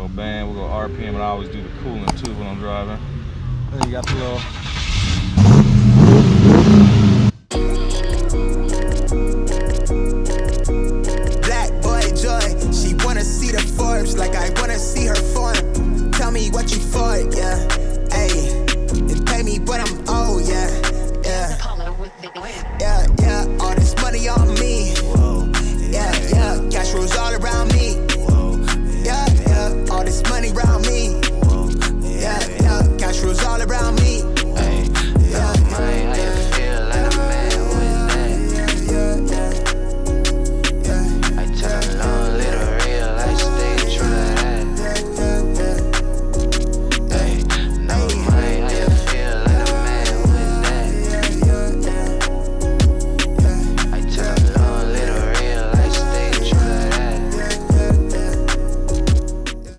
no band. We'll go RPM, but I always do the cooling too when I'm driving. Then you got the little. Black boy joy, she wanna see the Forbes like I wanna see her form.